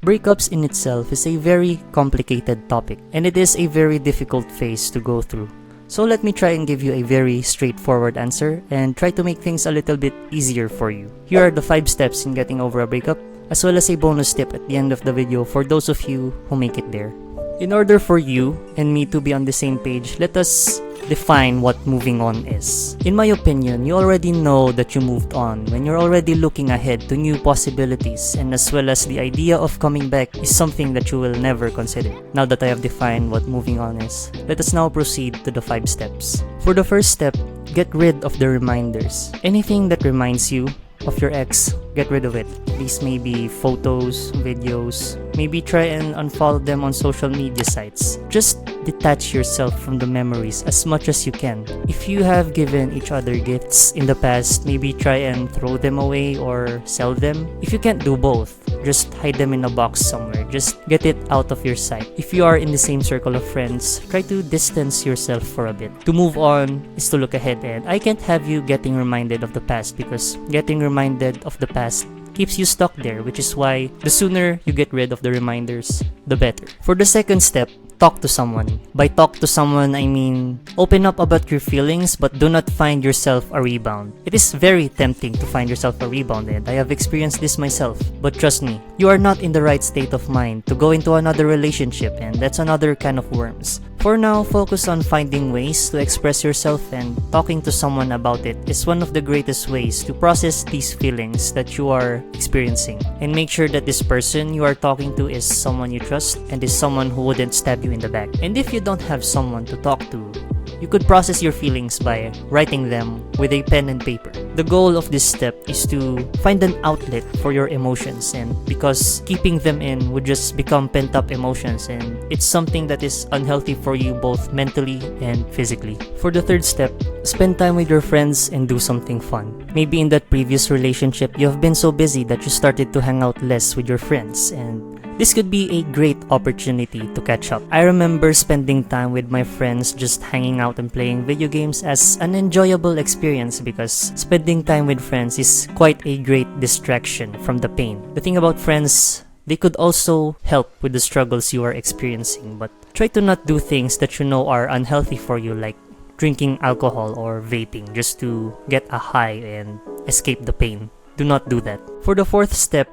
Breakups in itself is a very complicated topic, and it is a very difficult phase to go through. So let me try and give you a very straightforward answer and try to make things a little bit easier for you. Here are the 5 steps in getting over a breakup, as well as a bonus tip at the end of the video for those of you who make it there. In order for you and me to be on the same page, let us define what moving on is. In my opinion, you already know that you moved on when you're already looking ahead to new possibilities, and as well as the idea of coming back is something that you will never consider. Now that I have defined what moving on is, let us now proceed to the 5 steps. For the first step, get rid of the reminders. Anything that reminds you of your ex, get rid of it. These may be photos, videos, maybe try and unfollow them on social media sites. Just detach yourself from the memories as much as you can. If you have given each other gifts in the past, maybe try and throw them away or sell them. If you can't do both, just hide them in a box somewhere. Just get it out of your sight. If you are in the same circle of friends, try to distance yourself for a bit. To move on is to look ahead, and I can't have you getting reminded of the past, because getting reminded of the past keeps you stuck there, which is why the sooner you get rid of the reminders, the better. For the second step, talk to someone. By talk to someone, I mean open up about your feelings, but do not find yourself a rebound. It is very tempting to find yourself a rebound, and I have experienced this myself. But trust me, you are not in the right state of mind to go into another relationship, and that's another kind of worms. For now, focus on finding ways to express yourself, and talking to someone about it is one of the greatest ways to process these feelings that you are experiencing. And make sure that this person you are talking to is someone you trust and is someone who wouldn't stab you in the back. And if you don't have someone to talk to, you could process your feelings by writing them with a pen and paper. The goal of this step is to find an outlet for your emotions, and because keeping them in would just become pent-up emotions, and it's something that is unhealthy for you both mentally and physically. For the third step, spend time with your friends and do something fun. Maybe in that previous relationship, you have been so busy that you started to hang out less with your friends, and this could be a great opportunity to catch up. I remember spending time with my friends just hanging out and playing video games as an enjoyable experience, because spending time with friends is quite a great distraction from the pain. The thing about friends, they could also help with the struggles you are experiencing, but try to not do things that you know are unhealthy for you, like drinking alcohol or vaping just to get a high and escape the pain. Do not do that. For the fourth step,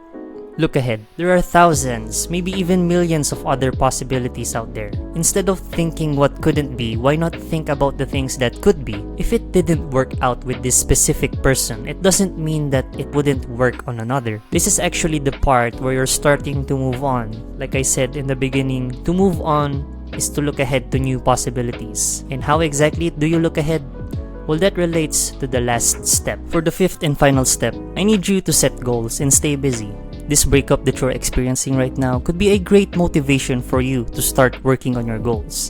look ahead. There are thousands, maybe even millions of other possibilities out there. Instead of thinking what couldn't be, why not think about the things that could be? If it didn't work out with this specific person, it doesn't mean that it wouldn't work on another. This is actually the part where you're starting to move on. Like I said in the beginning, to move on is to look ahead to new possibilities. And how exactly do you look ahead? Well, that relates to the last step. For the fifth and final step, I need you to set goals and stay busy. This breakup that you're experiencing right now could be a great motivation for you to start working on your goals.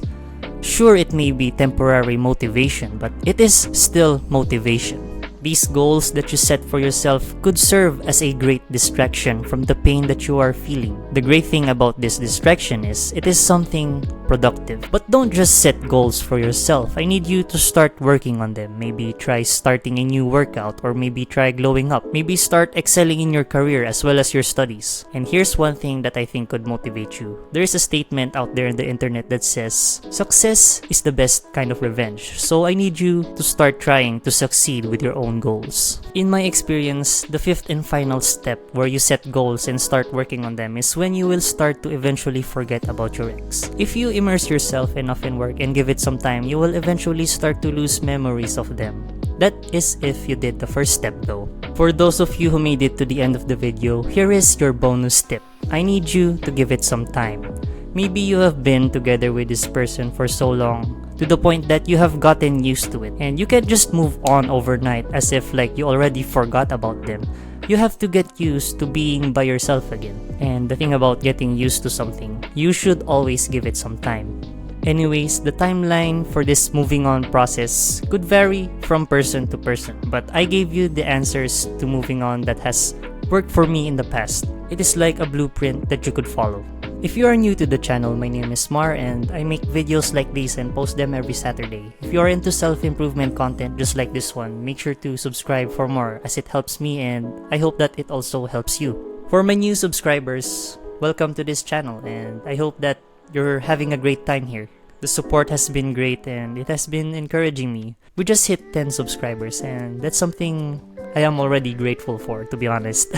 Sure, it may be temporary motivation, but it is still motivation. These goals that you set for yourself could serve as a great distraction from the pain that you are feeling. The great thing about this distraction is it is something productive. But don't just set goals for yourself. I need you to start working on them. Maybe try starting a new workout, or maybe try glowing up. Maybe start excelling in your career as well as your studies. And here's one thing that I think could motivate you. There is a statement out there in the internet that says, success is the best kind of revenge. So I need you to start trying to succeed with your own goals. In my experience, the fifth and final step where you set goals and start working on them is when you will start to eventually forget about your ex. If you immerse yourself enough in work and give it some time, you will eventually start to lose memories of them. That is if you did the first step though. For those of you who made it to the end of the video, here is your bonus tip. I need you to give it some time. Maybe you have been together with this person for so long, to the point that you have gotten used to it, and you can't just move on overnight as if like you already forgot about them. You have to get used to being by yourself again. And the thing about getting used to something, you should always give it some time. Anyways, the timeline for this moving on process could vary from person to person, but I gave you the answers to moving on that has worked for me in the past. It is like a blueprint that you could follow. If you are new to the channel, my name is Mar, and I make videos like these and post them every Saturday. If you are into self-improvement content just like this one, make sure to subscribe for more, as it helps me and I hope that it also helps you. For my new subscribers, welcome to this channel, and I hope that you're having a great time here. The support has been great and it has been encouraging me. We just hit 10 subscribers, and that's something I am already grateful for, to be honest.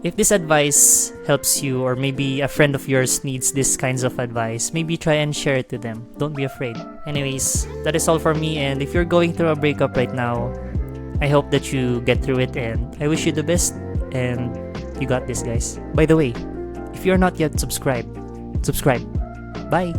If this advice helps you, or maybe a friend of yours needs this kinds of advice, maybe try and share it to them. Don't be afraid. Anyways, that is all for me, and if you're going through a breakup right now, I hope that you get through it, and I wish you the best, and you got this, guys. By the way, if you're not yet subscribed, subscribe. Bye!